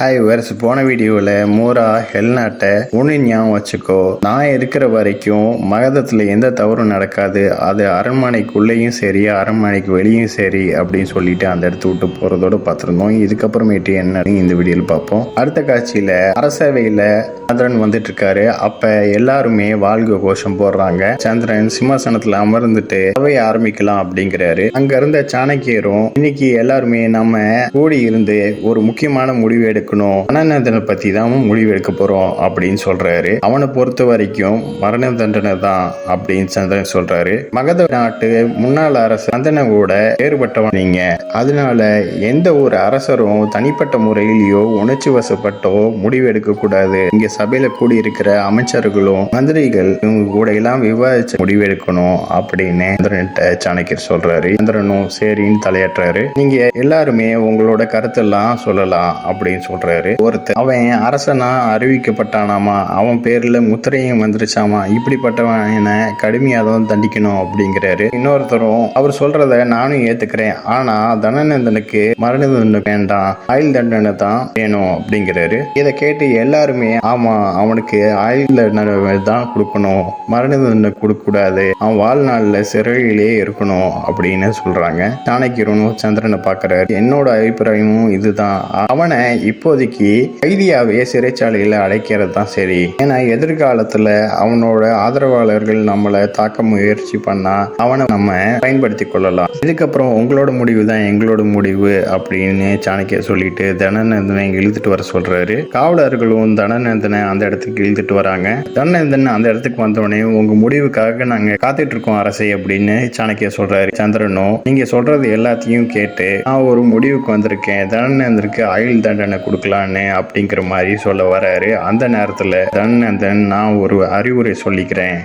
Hi verse, போன வீடியோவில் மூரா ஹெல்நாட்டை ஒன்று ஞாபகம் வச்சுக்கோ, நான் இருக்கிற வரைக்கும் மகதத்தில் எந்த தவறும் நடக்காது, அது அரண்மனைக்குள்ளேயும் சரி அரண்மனைக்கு வெளியும் சரி அப்படின்னு சொல்லிட்டு அந்த இடத்த விட்டு போகிறதோடு பார்த்துருந்தோம். இதுக்கப்புறமேட்டு என்னன்னு இந்த வீடியோவில் பார்ப்போம். அடுத்த காட்சியில் அரசவையில் சந்திரன் வந்துட்டு இருக்காரு. அப்போ எல்லாருமே வாழ்க கோஷம் போடுறாங்க. சந்திரன் சிம்மாசனத்தில் அமர்ந்துட்டு சபையை ஆரம்பிக்கலாம் அப்படிங்கிறாரு. அங்க இருந்த சாணக்கியரும் இன்னைக்கு எல்லாருமே நம்ம கூடி இருந்து ஒரு முக்கியமான முடிவு எடுக்கணும், மரண பத்தி தான் முடிவு எடுக்க போறோம் அப்படின்னு சொல்றாரு. அவனை பொறுத்த வரைக்கும் மரண தண்டனை தான் அப்படின்னு சந்திரன் சொல்றாரு. மகத நாட்டு முன்னாள் அரசு சந்தனோட வேறுபட்டவன் நீங்க, அதனால எந்த ஒரு அரசரும் தனிப்பட்ட முறையிலேயோ உணர்ச்சி வசப்பட்டோ முடிவு எடுக்க கூடாது. இங்க சபையில கூடி இருக்கிற அமைச்சர்களும் மந்திரிகள் இவங்க கூட எல்லாம் விவாதிச்சு முடிவு எடுக்கணும் அப்படின்னு சாணக்கியர் சொல்றாரு. சந்திரனும் சரின்னு தலையாட்டுறாரு. நீங்க எல்லாருமே உங்களோட கருத்தெல்லாம் சொல்லலாம் அப்படின்னு சொல்றாரு. ஒருத்தர் அவன் அரசனா அறிவிக்கப்பட்டானாமா, அவன் பேர்ல முத்திரையும் வந்துருச்சாமா, இப்படிப்பட்டவன் கடுமையா தான் தண்டிக்கணும் அப்படிங்கிறாரு. இன்னொருத்தரும் அவர் சொல்றத நானும் ஏத்துக்கிறேன், ஆனா தனநந்தனுக்கு மரண தண்டனை வேண்டாம், ஆயுள் தண்டனை தான் வேணும் அப்படிங்கிறாரு. இதை கேட்டு எல்லாருமே ஆமா, அவனுக்கு ஆயுள் தண்டனை தான் கொடுக்கணும், மரண தண்டனை கொடுக்க கூடாது, அவன் வாழ்நாள்ல சிறையிலே இருக்கணும் அப்படின்னு சொல்றாங்க. சாணக்கியரும் சந்திரனை பாக்குறாரு. என்னோட அபிப்பிராயமும் இதுதான், அவனை இப்போதைக்கு கைதியாவே சிறைச்சாலையில அடைக்கிறது தான் சரி. ஏன்னா எதிர்காலத்துல அவனோட ஆதரவாளர்கள் நம்மளை தாக்க முயற்சி பண்ணா அவனை நம்ம பயன்படுத்தி கொள்ளலாம். இதுக்கப்புறம் உங்களோட முடிவு தான் எங்களோட முடிவு அப்படின்னு சாணக்கியர் சொல்லிட்டு தனநந்தனை இழுத்துட்டு வர சொல்றாரு. காவலர்களும் தனநந்தனை அந்த இடத்துக்கு இழுத்துட்டு வராங்க. தனநந்தன் அந்த இடத்துக்கு வந்தோடனே உங்க முடிவுக்காக நாங்க காத்துட்டு இருக்கோம் அரசை அப்படின்னு சாணக்கியர் சொல்றாரு. சந்திரனும் நீங்க சொல்றது எல்லாத்தையும் கேட்டு நான் ஒரு முடிவுக்கு வந்திருக்கேன், தனநந்தனுக்கு ஆயுள் தண்டனை கொடுக்கலான்னு அப்படிங்கிற மாதிரி சொல்ல வராரு. அந்த நேரத்துல தனநந்தன் நான் ஒரு அறிவுரை சொல்லிக்கிறேன்,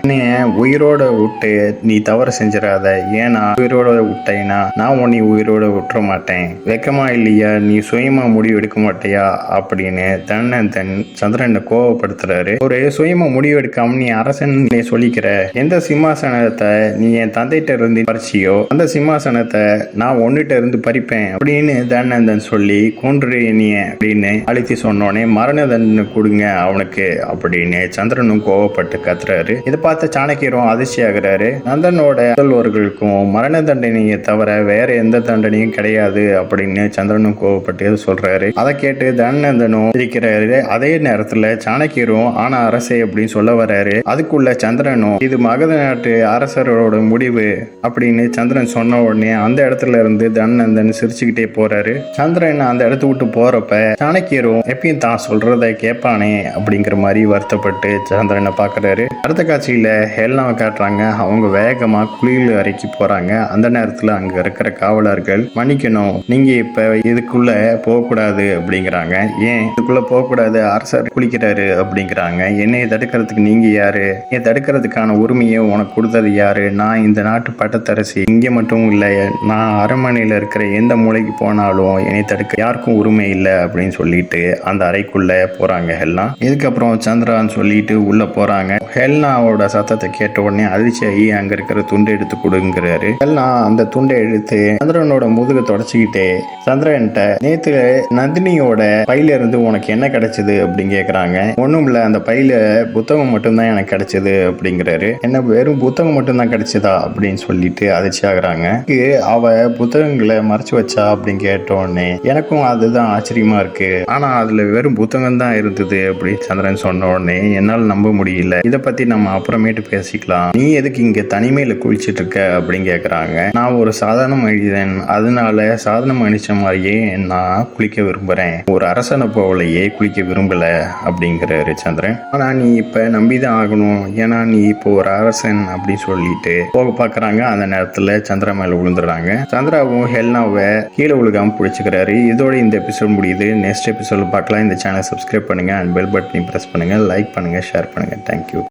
உயிரோட விட்டு நீ தவறு செஞ்சிடாத, ஏன்னா உயிரோட விட்டேன்னா நான் உன்னை உயிரோட விட்டுற மாட்டேன், வெக்கமா இல்லையா, நீ சுயமா முடிவு எடுக்க மாட்டியா அப்படின்னு தனநந்தன் சந்திரனை கோவப்படுத்துறாரு. ஒரு சுயமா முடிவு எடுக்காம நீ அரசன் சொல்லிக்கிற, எந்த சிம்மாசனத்தை நீ என் தந்தைகிட்ட இருந்து பறிச்சியோ அந்த சிம்மாசனத்தை நான் ஒன்னுட்ட இருந்து பறிப்பேன் அப்படின்னு தனநந்தன் சொல்லி கொன்று நீ அப்படின்னு அழுத்தி சொன்னோடனே மரண தண்டனை கொடுங்க அவனுக்கு அப்படின்னு சந்திரனும் கோவப்பட்டு கத்துறாரு. இதை பார்த்த சாணக்கியரும் அதிர்ச்சி ஆகுறாரு. நந்தனோட முதல்வர்களுக்கும் மரண தண்டனையை தவிர வேற எந்த தண்டனையும் கிடையாது அப்படின்னு சந்திரனும் கோவப்பட்டு சொல்றாரு. அதை கேட்டு தனநந்தனும் இருக்கிறாரு. அதே நேரத்துல சாணக்கியரும் ஆனா அரசே அப்படின்னு சொல்ல வர்றாரு. அதுக்குள்ள சந்திரனும் இது மகத நாட்டு அரசரோட முடிவு அப்படின்னு சந்திரன் சொன்ன உடனே அந்த இடத்துல இருந்து தனநந்தன் சிரிச்சுக்கிட்டே போறாரு. சந்திரன் அந்த இடத்த விட்டு போறப்ப சாணக்கியரும் எப்பயும் தான் சொல்றத கேட்பானே அப்படிங்கிற மாதிரி வருத்தப்பட்டு சந்திரனை பாக்குறாரு. அடுத்த காட்சியில ஹெல்னாவை காட்டுறாங்க. அவங்க வேகமா குளியல் அறைக்கு போறாங்க. அந்த நேரத்துல அங்க இருக்கிற காவலர்கள் மன்னிக்கணும், நீங்க இப்ப இதுக்குள்ள போக கூடாது அப்படிங்கிறாங்க. ஏன் இதுக்குள்ள போக கூடாது, அரசர் குளிக்கிறாரு அப்படிங்கிறாங்க. என்னைய தடுக்கிறதுக்கு நீங்க யாரு, என் தடுக்கிறதுக்கான உரிமையை உனக்கு கொடுத்தது யாரு, நான் இந்த நாட்டு பட்டத்தரசி, இங்க மட்டும் இல்ல நான் அரண்மனையில இருக்கிற எந்த மூளைக்கு போனாலும் என்னை தடுக்க யாருக்கும் உரிமை இல்லை அப்படின்னு சொல்லிட்டு அந்த அறைக்குள்ள போறாங்க ஹெல்னா. இதுக்கப்புறம் சந்திரான்னு சொல்லிட்டு உள்ள போறாங்க. ஹெல்னாவோட சத்தத்தை கேட்ட உடனே அதிர்ச்சியாகி அங்க இருக்கிற துண்டை எடுத்து கொடுங்கிறாரு. ஹெல்னா அந்த துண்டை எடுத்து சந்திரனோட முதுக தொடச்சிக்கிட்டே சந்திரன்ட்ட நேத்து நந்தினியோட பையில இருந்து உனக்கு என்ன கிடைச்சது அப்படின்னு கேக்குறாங்க. ஒண்ணும் இல்ல, அந்த பையில புத்தகம் மட்டும்தான் எனக்கு கிடைச்சது அப்படிங்கிறாரு. என்ன வெறும் புத்தகம் மட்டும்தான் கிடைச்சதா அப்படின்னு சொல்லிட்டு அதிர்ச்சி ஆகுறாங்க. அவ புத்தகங்களை மறைச்சு வச்சா அப்படின்னு கேட்ட உடனே எனக்கும் அதுதான் ஆச்சரியமா இருக்கு, ஆனா அதுல வெறும் புத்தகம் தான் இருந்தது அப்படின்னு சந்திரன் சொன்ன உடனே என்னால் நம்ப முடியல, இதை பத்தி நம்ம அப்புறமேட்டு பேசிக்கலாம், நீ எதுக்கு இங்க தனிமையில குளிச்சிட்டு இருக்க அப்படின்னு கேக்குறாங்க. நான் ஒரு சாதாரண மனிதன், அதனால சாதாரண மனுஷன் மாதிரியே நான் குளிக்க விரும்புறேன், ஒரு அரசனை போலயே குளிக்க விரும்பல அப்படிங்கிறாரு சந்திரன். ஆனா நீ இப்ப நம்பிதான் ஆகணும், ஏன்னா நீ இப்போ ஒரு அரசன் அப்படின்னு சொல்லிட்டு போக பாக்குறாங்க. அந்த நேரத்துல சந்திரா மேல விழுந்துடுறாங்க. சந்திராவும் ஹெல்னாவை கீழே விழுகாம பிடிச்சுக்கிறாரு. இதோட இந்த எபிசோட் முடியுது. நெக்ஸ்ட் எபிசோட் பார்க்கலாம். இந்த சேனல் சப்ஸ்கிரைப் பண்ணுங்க அண்ட் பெல் பட்டனை பிரஸ் பண்ணுங்க, லைக் பண்ணுங்க, ஷேர் பண்ணுங்க. தேங்க்யூ.